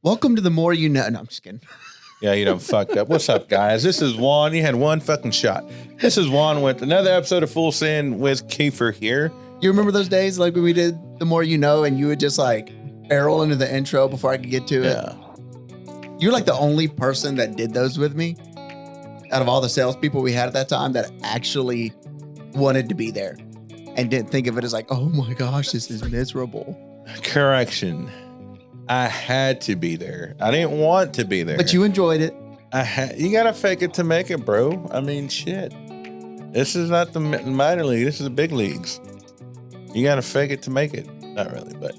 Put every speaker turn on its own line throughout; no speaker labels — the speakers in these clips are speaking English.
Welcome to the More You Know. No, I'm just kidding.
Yeah, you done fucked up. What's up, guys? This is Juan. You had one fucking shot. This is Juan with another episode of Full Send with Kiefer here.
You remember those days like when we did The More You Know and you would just like barrel into the intro before I could get to it?
Yeah.
You're like the only person that did those with me out of all the salespeople we had at that time that actually wanted to be there and didn't think of it as like, oh my gosh, this is miserable.
Correction. I had to be there. I didn't want to be there.
But you enjoyed it.
You gotta fake it to make it, bro. I mean, shit. This is not the minor league. This is the big leagues. You gotta fake it to make it. Not really, but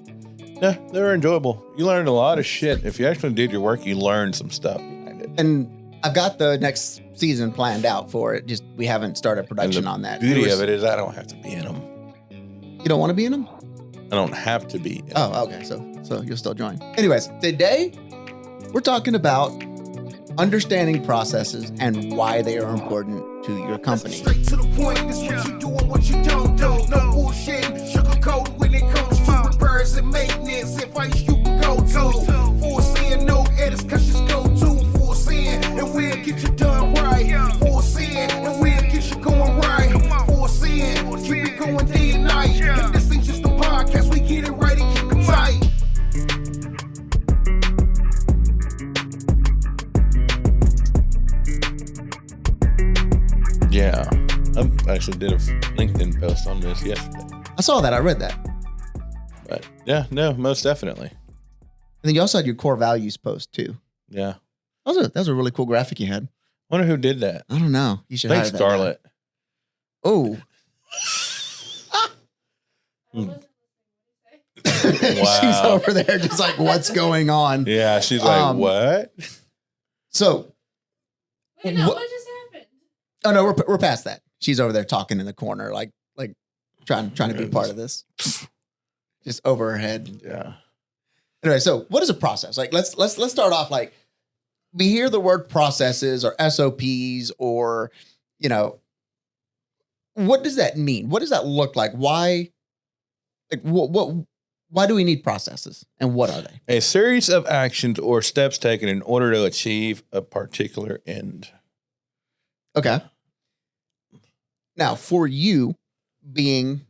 yeah, they were enjoyable. You learned a lot of shit. If you actually did your work, you learned some stuff behind it.
And I've got the next season planned out for it. Just we haven't started production on that.
The beauty of it is I don't have to be in them.
You don't want to be in them?
I don't have to be in them.
Oh, okay. So you'll still join. Anyways, today we're talking about understanding processes and why they are important to your company.
Straight to the point, this what you do and what you don't do. No bullshit, sugarcoat when it comes to repairs and maintenance. Advice you can go to. Full sin, no edits, cause just go to full sin. And we'll get you done right. Full sin, and we'll get you going right. Full sin, keep it going day and night. And this ain't just a podcast, we get it right and keep it tight.
Yeah, I actually did a LinkedIn post on this yesterday.
I saw that. I read that.
But yeah, no, most definitely.
And then you also had your core values post too.
Yeah.
That was a really cool graphic you had.
Wonder who did that.
I don't know. You should
Thanks,
hire that
Scarlett.
guy. Oh. She's over there just like, what's going on?
Yeah, she's like, what?
So.
Wait, no, what just happened?
Oh no, we're past that. She's over there talking in the corner, like trying to be part of this. Just over her head.
Yeah.
Anyway, so what is a process? Like let's start off like we hear the word processes or SOPs or what does that mean? What does that look like? Why why do we need processes and what are they?
A series of actions or steps taken in order to achieve a particular end.
Okay. Now, for you being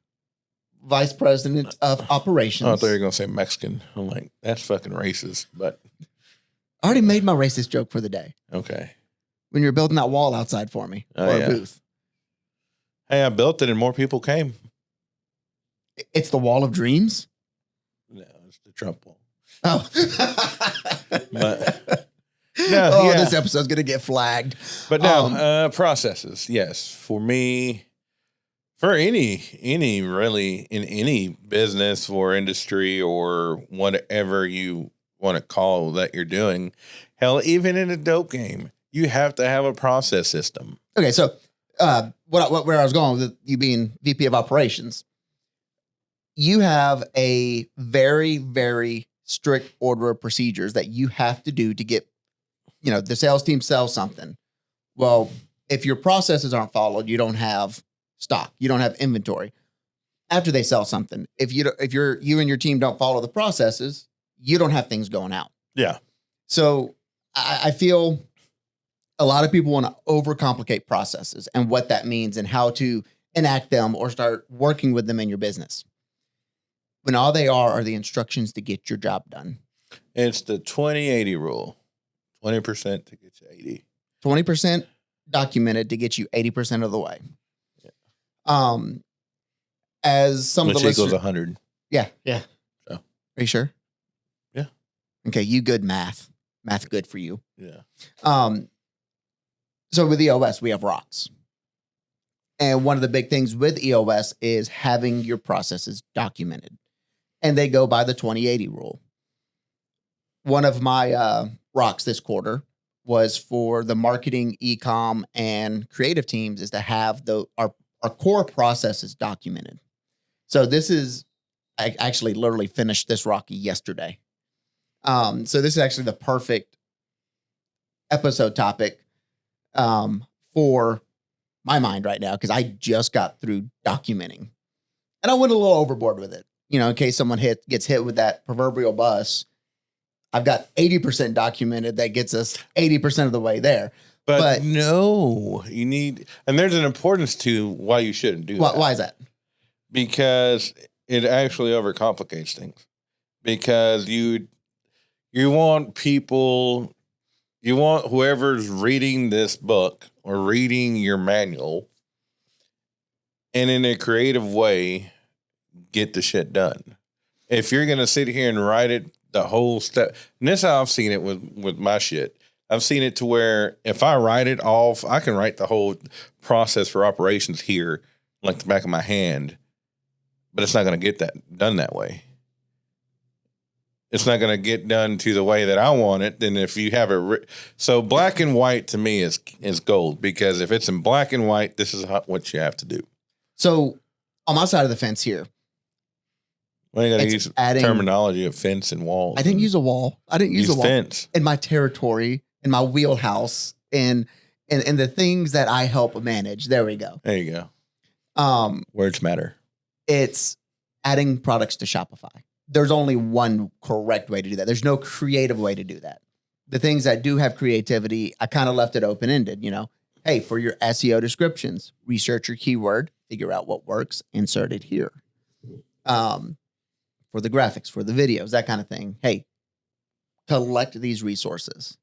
vice president of operations.
Oh, I thought you were going to say Mexican. I'm like, that's fucking racist, but.
I already made my racist joke for the day.
Okay.
When you were building that wall outside for me or a booth.
Hey, I built it and more people came.
It's the wall of dreams?
No, it's the Trump wall.
Oh.
But. No, yeah.
This episode's going to get flagged.
But no, processes. Yes. For me, for any really in any business or industry or whatever you want to call that you're doing, hell, even in a dope game, you have to have a process system.
Okay. So, where I was going with you being VP of operations, you have a very, very strict order of procedures that you have to do to get the sales team sells something. Well, if your processes aren't followed, you don't have stock, you don't have inventory. After they sell something, if you and your team don't follow the processes, you don't have things going out.
Yeah.
So I feel a lot of people want to overcomplicate processes and what that means and how to enact them or start working with them in your business. When all they are the instructions to get your job done.
It's the 20-80 rule. 20% to get you 80.
20% documented to get you 80% of the way.
Yeah.
As some
which
of the listeners,
100.
Yeah.
So.
Are you sure?
Yeah.
Okay, you good math good for you.
Yeah.
So with EOS, we have rocks. And one of the big things with EOS is having your processes documented. And they go by the 20-80 rule. One of my rocks this quarter was for the marketing, e-com, and creative teams is to have our core processes documented. So I actually literally finished this rocky yesterday. So this is actually the perfect episode topic for my mind right now because I just got through documenting. And I went a little overboard with it. In case someone gets hit with that proverbial bus. I've got 80% documented that gets us 80% of the way there.
But no, you need, and there's an importance to why you shouldn't do that.
Why is that?
Because it actually overcomplicates things. Because you want people, you want whoever's reading this book or reading your manual, and in a creative way, get the shit done. If you're gonna sit here and write it the whole step, and this is how I've seen it with my shit. I've seen it to where if I write it off, I can write the whole process for operations here like the back of my hand, but it's not going to get that done that way. It's not going to get done to the way that I want it. Then if you have it, so black and white to me is gold, because if it's in black and white, this is what you have to do.
So on my side of the fence here,
well, you got to use terminology of fence and walls.
I didn't use a wall. I didn't use a wall
fence
in my territory, in my wheelhouse, and the things that I help manage. There we go.
There you go. Words matter.
It's adding products to Shopify. There's only one correct way to do that. There's no creative way to do that. The things that do have creativity, I kind of left it open-ended, you know. Hey, for your SEO descriptions, research your keyword, figure out what works, insert it here. For the graphics, for the videos, that kind of thing. Hey, collect these resources.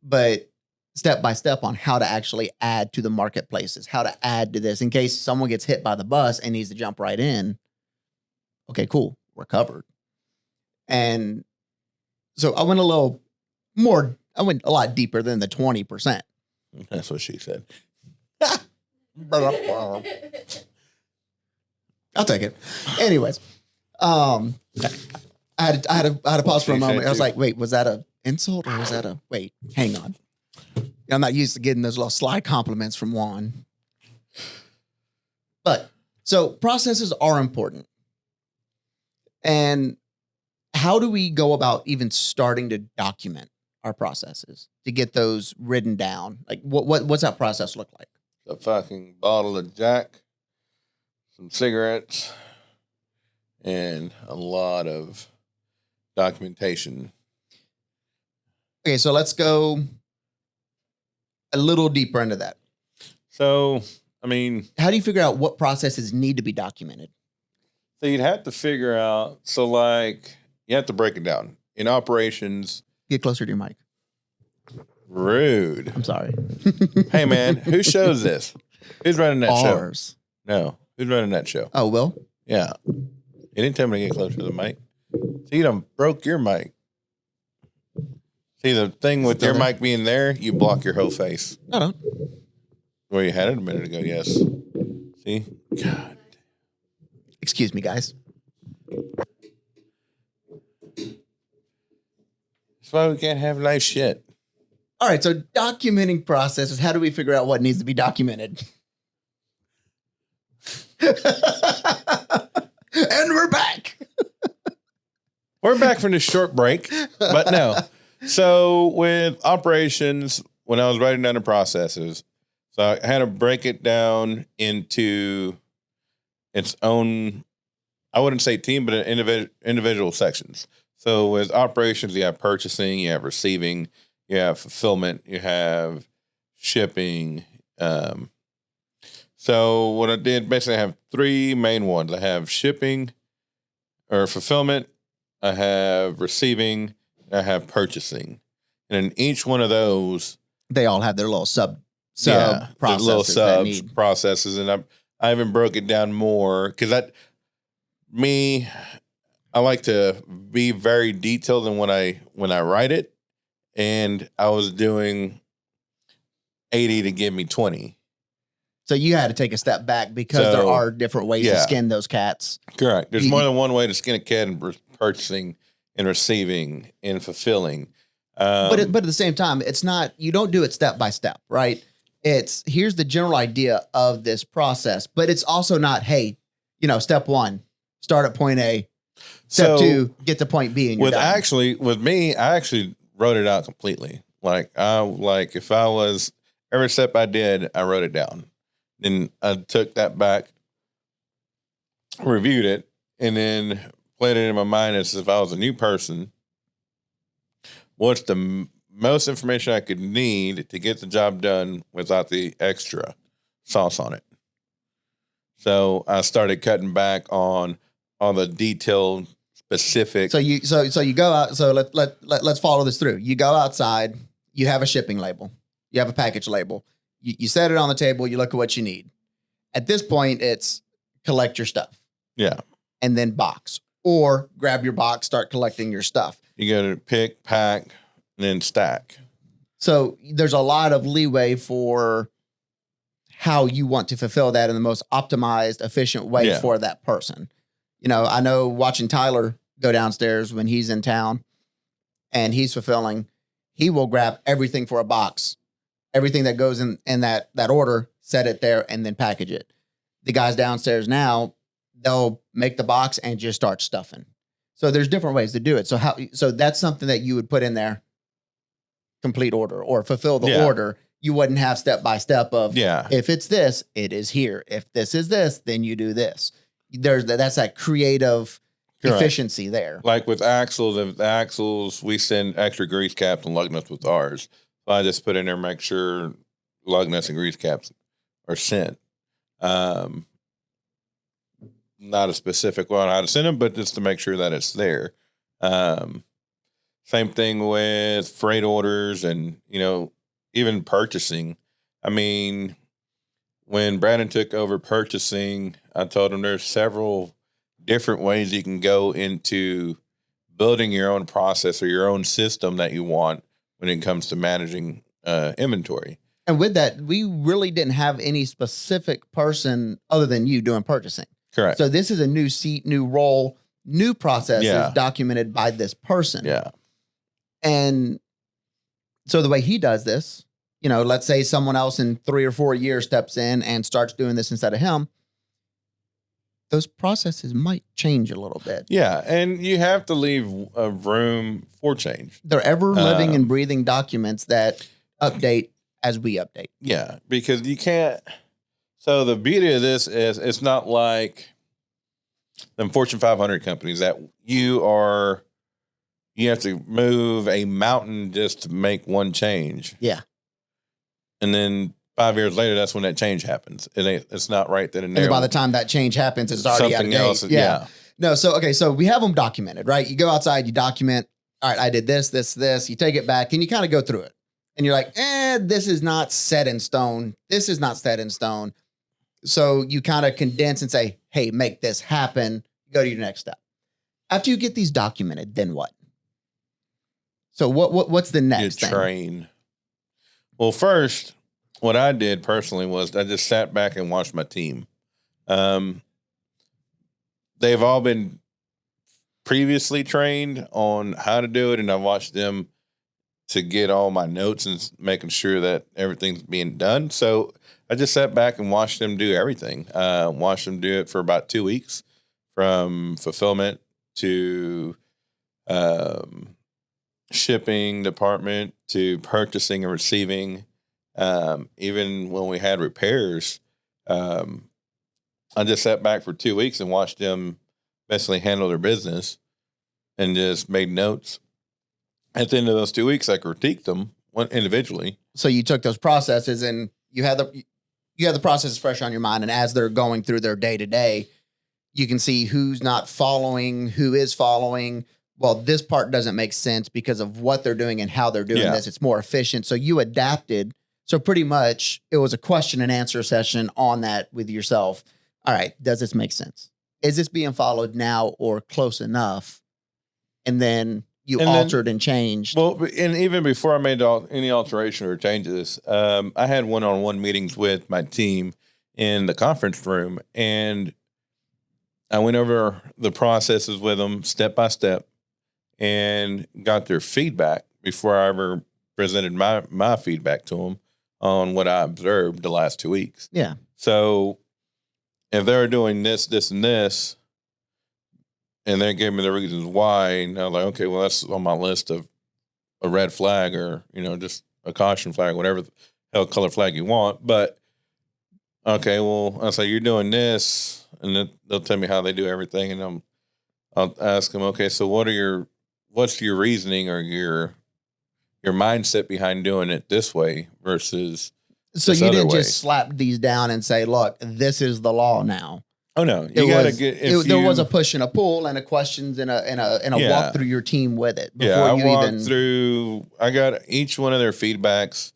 But step by step on how to actually add to the marketplaces, how to add to this in case someone gets hit by the bus and needs to jump right in. Okay, cool. We're covered. And so I went a little more, I went a lot deeper than the 20%.
That's what she said.
I'll take it. Anyways, I had to pause for a moment. I was like, wait, was that a insult or was that a, wait, hang on. I'm not used to getting those little sly compliments from Juan. But so processes are important. And how do we go about even starting to document our processes to get those written down? Like what's that process look like?
A fucking bottle of Jack, some cigarettes, and a lot of documentation.
Okay, so let's go a little deeper into that.
So, I mean,
how do you figure out what processes need to be documented?
So you'd have to figure out, so like, you have to break it down. In operations.
Get closer to your mic.
Rude.
I'm sorry.
Hey, man, who shows this? Who's running that show?
Ours.
No. Who's running that show?
Oh, Will?
Yeah. You didn't tell me to get closer to the mic. See, you done broke your mic. See, the thing with your mic being there, you block your whole face.
I don't.
Well, you had it a minute ago, yes. See? God.
Excuse me, guys.
That's why we can't have nice shit.
All right, so documenting processes. How do we figure out what needs to be documented? And we're back.
We're back from this short break, but no. So with operations, when I was writing down the processes, so I had to break it down into its own, I wouldn't say team, but individual sections. So with operations, you have purchasing, you have receiving, you have fulfillment, you have shipping. So what I did, basically I have three main ones. I have shipping or fulfillment, I have receiving, I have purchasing. And in each one of those,
they all have their little sub processes.
Little sub processes. And I even broke it down more because I like to be very detailed in when I write it. And I was doing 80 to give me 20.
So you had to take a step back because there are different ways to skin those cats.
Correct. There's more than one way to skin a cat in purchasing and receiving and fulfilling.
But at the same time, it's not, you don't do it step by step, right? It's here's the general idea of this process, but it's also not, hey, step one, start at point A. Step two, get to point B. And you're done.
With me, I actually wrote it out completely. If I was every step I did, I wrote it down. Then I took that back, reviewed it, and then played it in my mind as if I was a new person what's the most information I could need to get the job done without the extra sauce on it. So I started cutting back on all the detailed specific.
So you go out. So let's follow this through. You go outside. You have a shipping label. You have a package label. You set it on the table. You look at what you need. At this point, it's collect your stuff.
Yeah.
And then box, or grab your box, start collecting your stuff.
You got to pick, pack, and then stack.
So there's a lot of leeway for how you want to fulfill that in the most optimized, efficient way for that person. You know, I know watching Tyler go downstairs when he's in town and he's fulfilling, he will grab everything for a box, everything that goes in that order, set it there, and then package it. The guys downstairs now, they'll make the box and just start stuffing. So there's different ways to do it. So that's something that you would put in there, complete order or fulfill the order. You wouldn't have step by step of if it's this, it is here. If this is this, then you do this. That's that creative efficiency there.
Like with axles, if the axles, we send extra grease caps and lug nuts with ours. So I just put in there, make sure lug nuts and grease caps are sent. Not a specific one how to send them, but just to make sure that it's there. Same thing with freight orders and, even purchasing. I mean, when Brandon took over purchasing, I told him there's several different ways you can go into building your own process or your own system that you want when it comes to managing inventory. And
with that, we really didn't have any specific person other than you doing purchasing.
Correct.
So this is a new seat, new role, new processes documented by this person.
Yeah.
And so the way he does this, let's say someone else in 3 or 4 years steps in and starts doing this instead of him, those processes might change a little bit.
Yeah, and you have to leave a room for change.
They're ever living and breathing documents that update as we update.
Yeah, because you can't. So the beauty of this is it's not like them Fortune 500 companies that you have to move a mountain just to make one change.
Yeah.
And then 5 years later, that's when that change happens. It's not right then and there.
And by the time that change happens, it's already
something
out of date.
else. Yeah.
No. So we have them documented, right? You go outside, you document. All right, I did this. You take it back and you kind of go through it. And you're like, this is not set in stone. This is not set in stone. So you kind of condense and say, hey, make this happen. Go to your next step. After you get these documented, then what? So what's the next thing?
Train. Well, first, what I did personally was I just sat back and watched my team. They've all been previously trained on how to do it, and I watched them to get all my notes and making sure that everything's being done. So I just sat back and watched them do everything. Watched them do it for about 2 weeks, from fulfillment to shipping department to purchasing and receiving. Even when we had repairs, I just sat back for 2 weeks and watched them basically handle their business and just made notes. At the end of those 2 weeks, I critiqued them individually.
So you took those processes and you had the processes fresh on your mind. And as they're going through their day to day, you can see who's not following, who is following. Well, this part doesn't make sense because of what they're doing and how they're doing this. It's more efficient. So you adapted. So pretty much it was a question and answer session on that with yourself. All right, does this make sense? Is this being followed now or close enough? And then altered and changed.
Well, and even before I made any alteration or changes, I had one-on-one meetings with my team in the conference room, and I went over the processes with them step by step and got their feedback before I ever presented my feedback to them on what I observed the last 2 weeks.
Yeah.
So if they're doing this, this, and this, and they gave me the reasons why, and I was like, okay, well, that's on my list of a red flag or, just a caution flag, whatever the hell color flag you want. But, okay, well, I say, you're doing this, and then they'll tell me how they do everything, and I'll ask them, okay, so what's your reasoning or your your mindset behind doing it this way versus
So
this
you
other
didn't
way.
just slap these down and say, look, this is the law now.
Oh no, you got to get.
There was a push and a pull and a questions and a walk through your team with it.
I walked through. I got each one of their feedbacks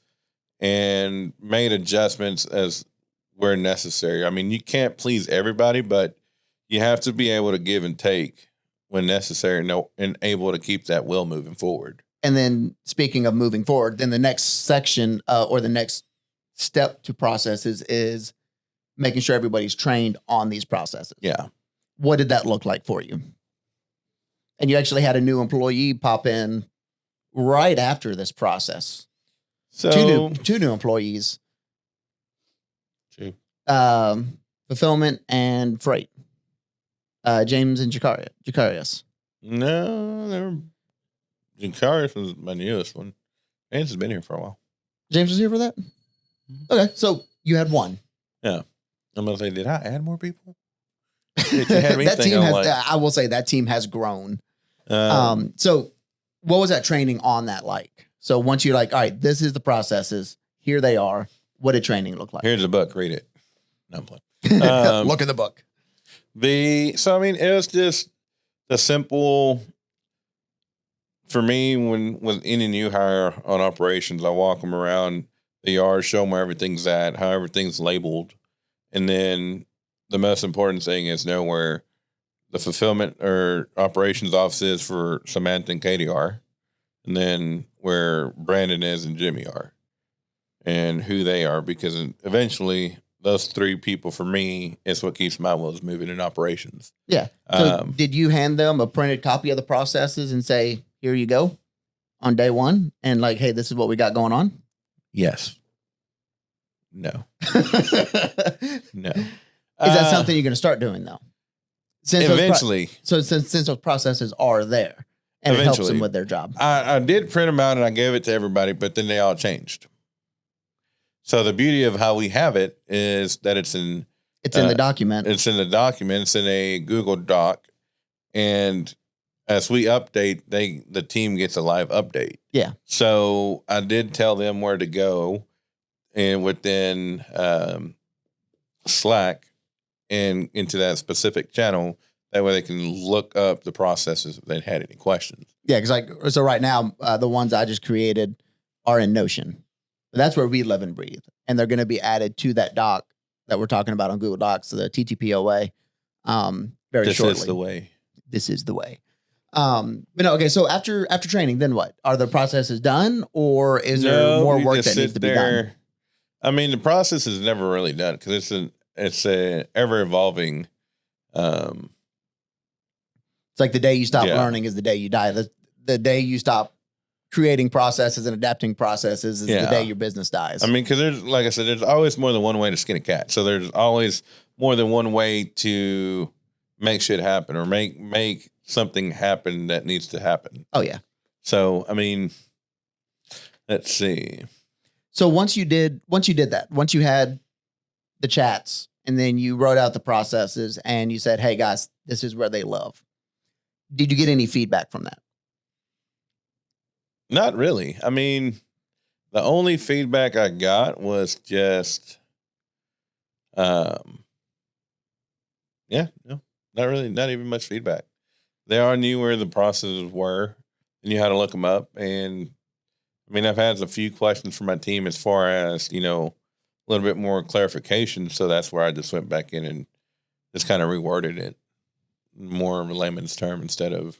and made adjustments as where necessary. I mean, you can't please everybody, but you have to be able to give and take when necessary, and able to keep that wheel moving forward.
And then, speaking of moving forward, then the next section or the next step to processes is making sure everybody's trained on these processes.
Yeah.
What did that look like for you? And you actually had a new employee pop in right after this process.
So
Two new employees.
Two.
Fulfillment and freight. James and Jacarius.
No, Jacarius was my newest one. James has been here for a while.
James was here for that? Okay, so you had one.
Yeah. I'm going to say, did I add more people? Did you have
That team has,
like,
I will say that team has grown. So what was that training on that like? So once you're like, all right, this is the processes. Here they are. What did training look like?
Here's the book. Read it. No, I'm playing.
Look at the book.
So, I mean, it was just the simple, for me, when with any new hire on operations, I walk them around the yard, show them where everything's at, how everything's labeled. And then the most important thing is know where the fulfillment or operations office is for Samantha and Katie are, and then where Brandon is and Jimmy are, and who they are, because eventually those three people for me is what keeps my wheels moving in operations.
Yeah. So did you hand them a printed copy of the processes and say, here you go on day one? And like, hey, this is what we got going on?
Yes. No. No.
Is that something you're going to start doing though?
Eventually.
Since those processes are there and it helps them with their job.
I did print them out and I gave it to everybody, but then they all changed. So the beauty of how we have it is that it's in
the document.
It's in the document. It's in a Google Doc. And as we update, the team gets a live update.
Yeah.
So I did tell them where to go and within Slack and into that specific channel. That way they can look up the processes if they had any questions.
Yeah, because so right now, the ones I just created are in Notion. That's where we live and breathe. And they're going to be added to that doc that we're talking about on Google Docs, the TTPO very shortly.
This is the way.
This is the way. But no, okay, so after training, then what? Are the processes done, or is there more work that needs to be done?
I mean, the process is never really done because it's a ever evolving.
It's like the day you stop learning is the day you die. The day you stop creating processes and adapting processes is the day your business dies.
I mean, because there's, like I said, there's always more than one way to skin a cat. So there's always more than one way to make shit happen or make something happen that needs to happen.
Oh yeah.
So I mean, let's see.
So once you did that, once you had the chats and then you wrote out the processes and you said, hey guys, this is where they live. Did you get any feedback from that?
Not really. I mean, the only feedback I got was just, not really, not even much feedback. They all knew where the processes were and you had to look them up. And I mean, I've had a few questions from my team as far as, a little bit more clarification. So that's where I just went back in and just kind of reworded it more of a layman's term instead of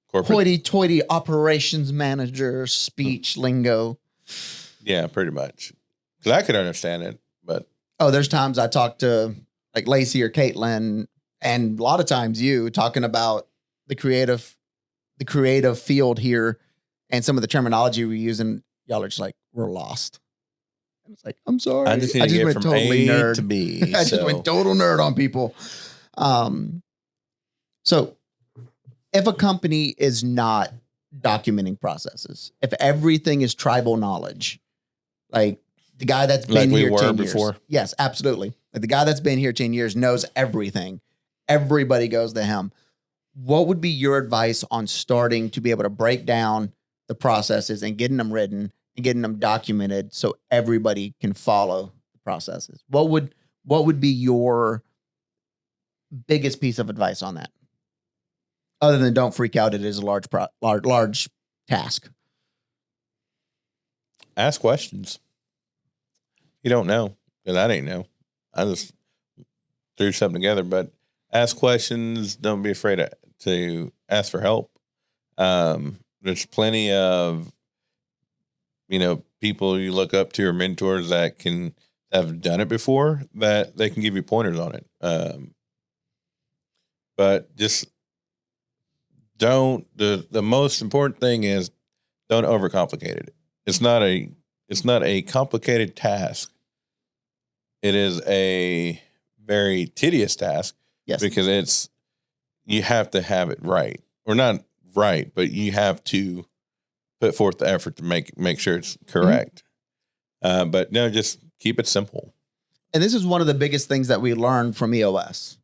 corporate.
Hoity-toity operations manager speech lingo.
Yeah, pretty much. Because I could understand it, but
there's times I talk to like Lacey or Caitlin, and a lot of times you talking about the creative field here, and some of the terminology we use, and y'all are just like, we're lost. And it's like, I'm sorry,
I just went from totally nerd to B.
I just went total nerd on people. So if a company is not documenting processes, if everything is tribal knowledge, like the guy that's been here 10 years. Before. Yes, absolutely. Like the guy that's been here 10 years knows everything. Everybody goes to him. What would be your advice on starting to be able to break down the processes and getting them written and getting them documented so everybody can follow the processes. What would be your biggest piece of advice on that? Other than don't freak out, it is a large task.
Ask questions. You don't know, because I didn't know. I just threw something together, but ask questions. Don't be afraid to ask for help. There's plenty of, people you look up to or mentors that have done it before, that they can give you pointers on it. But just the most important thing is don't overcomplicate it. It's not a complicated task. It is a very tedious task.
Yes.
Because you have to have it right, or not right, but you have to put forth the effort to make sure it's correct. Mm-hmm. But no, just keep it simple.
And this is one of the biggest things that we learned from EOS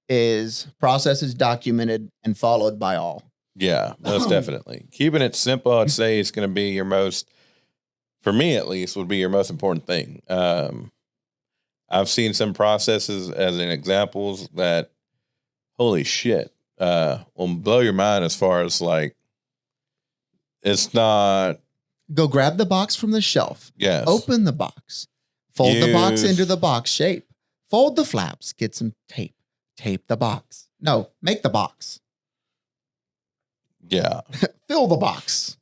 is processes documented and followed by all.
Yeah, most definitely. Keeping it simple, I'd say, is going to be for me at least, would be your most important thing. I've seen some processes as an examples that, holy shit, will blow your mind as far as like, it's not.
Go grab the box from the shelf.
Yes.
Open the box. Fold the box into the box shape. Fold the flaps. Get some tape. Tape the box. No, make the box.
Yeah.
Fill the box.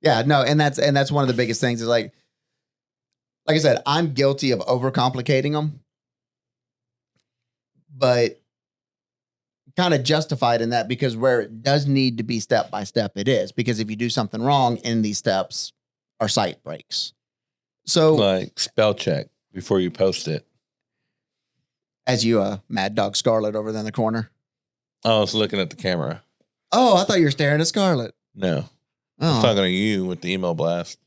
Yeah, no, and that's one of the biggest things is like I said, I'm guilty of overcomplicating them, but kind of justified in that because where it does need to be step by step, it is, because if you do something wrong in these steps, our site breaks. So
like spell check before you post it.
As you, Mad Dog Scarlet over there in the corner.
I was looking at the camera.
Oh, I thought you were staring at Scarlet.
No.
Oh.
I was talking to you with the email blast.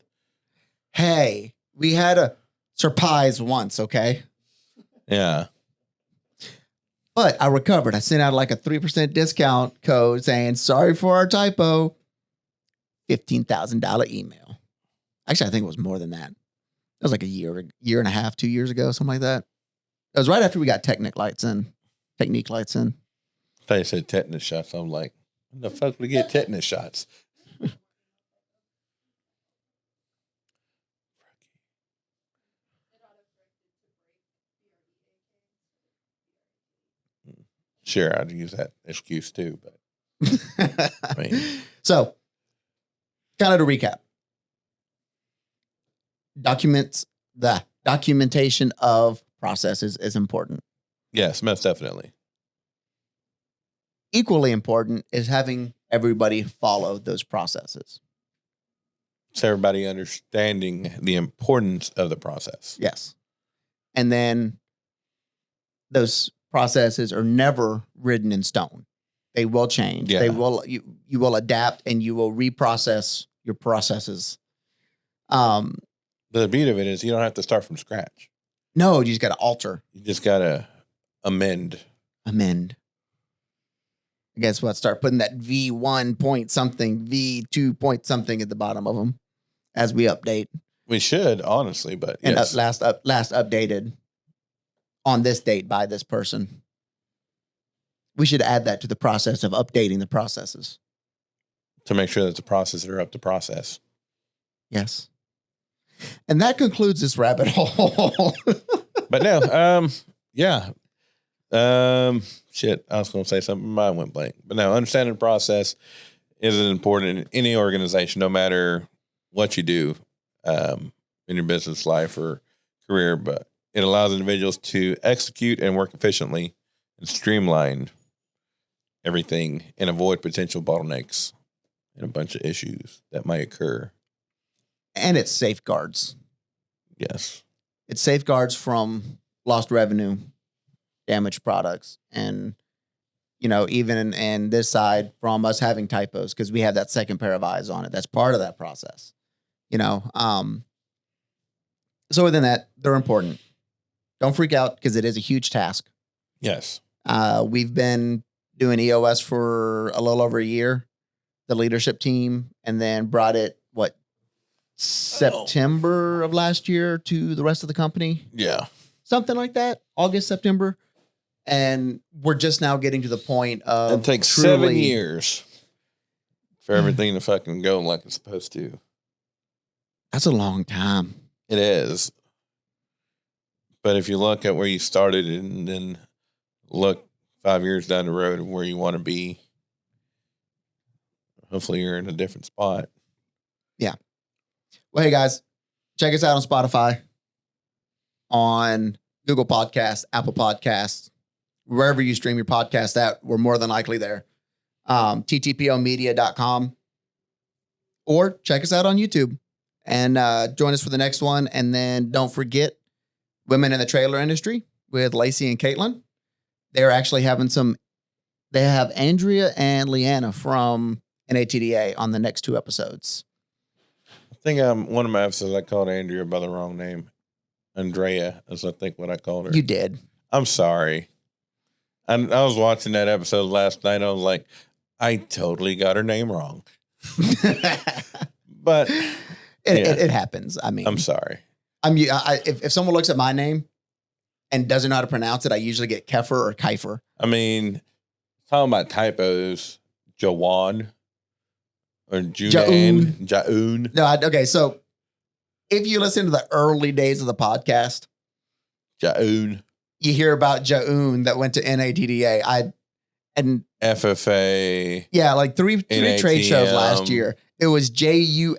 Hey, we had a surprise once, okay?
Yeah.
But I recovered. I sent out like a 3% discount code saying, sorry for our typo, $15,000 email. Actually, I think it was more than that. It was like a year and a half, 2 years ago, something like that. It was right after we got Technique lights in.
I thought you said tetanus shots. I'm like, when the fuck we get tetanus shots? Sure, I'd use that excuse too, but I mean.
So, kind of to recap, the documentation of processes is important.
Yes, most definitely.
Equally important is having everybody follow those processes.
So everybody understanding the importance of the process.
Yes. And then those processes are never written in stone. They will change.
Yeah.
They will, you will adapt and you will reprocess your processes.
The beauty of it is you don't have to start from scratch.
No, you just got to alter.
You just got to amend.
I guess we'll start putting that V1 point something, V2 point something at the bottom of them as we update.
We should, honestly, but
and
yes.
last updated on this date by this person. We should add that to the process of updating the processes.
To make sure that the processes are up to process.
Yes. And that concludes this rabbit hole.
But no, yeah. Shit, I was going to say something, mine went blank. But no, understanding the process is important in any organization, no matter what you do in your business life or career. But it allows individuals to execute and work efficiently and streamline everything and avoid potential bottlenecks and a bunch of issues that might occur.
And it safeguards.
Yes.
It safeguards from lost revenue, damaged products, and, you know, even in this side from us having typos, because we have that second pair of eyes on it. That's part of that process, you know. So within that, they're important. Don't freak out because it is a huge task.
Yes.
We've been doing EOS for a little over a year. the leadership team, and then brought it, September of last year to the rest of the company?
Yeah.
Something like that. August, September. And we're just now getting to the point of
It takes 7 years for everything to fucking go like it's supposed to.
That's a long time.
It is. But if you look at where you started and then look 5 years down the road of where you want to be, hopefully you're in a different spot.
Yeah. Well, hey guys, check us out on Spotify, on Google Podcasts, Apple Podcasts, wherever you stream your podcast at. We're more than likely there. TTPOmedia.com, or check us out on YouTube and join us for the next one. And then don't forget Women in the Trailer Industry with Lacey and Caitlin. They're actually having they have Andrea and Leanna from NATDA on the next 2 episodes.
I think one of my episodes I called Andrea by the wrong name. Andrea is I think what I called her.
You did.
I'm sorry. I was watching that episode last night. I was like, I totally got her name wrong. But
it happens. I mean,
I'm sorry.
If someone looks at my name and doesn't know how to pronounce it, I usually get Kefir or Kiefer.
I mean, talking about typos, Juan or Jaun.
No, okay. So if you listen to the early days of the podcast,
Jaun.
You hear about Jaun that went to NATDA. And
FFA.
Yeah, like three trade shows last year. It was Jaun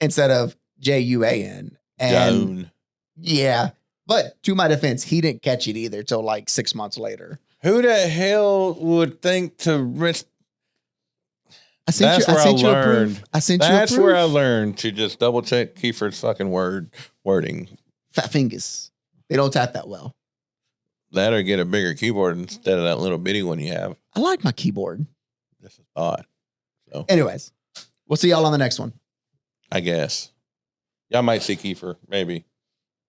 instead of Juan. And
Jaun.
yeah, but to my defense, he didn't catch it either till like 6 months later.
Who the hell would think to risk?
I sent you a proof.
That's where I learned to just double check Kiefer's fucking wording.
Fat fingers. They don't tap that well.
That or get a bigger keyboard instead of that little bitty one you have.
I like my keyboard.
Just a thought. So,
anyways, we'll see y'all on the next one.
I guess. Y'all might see Kiefer, maybe.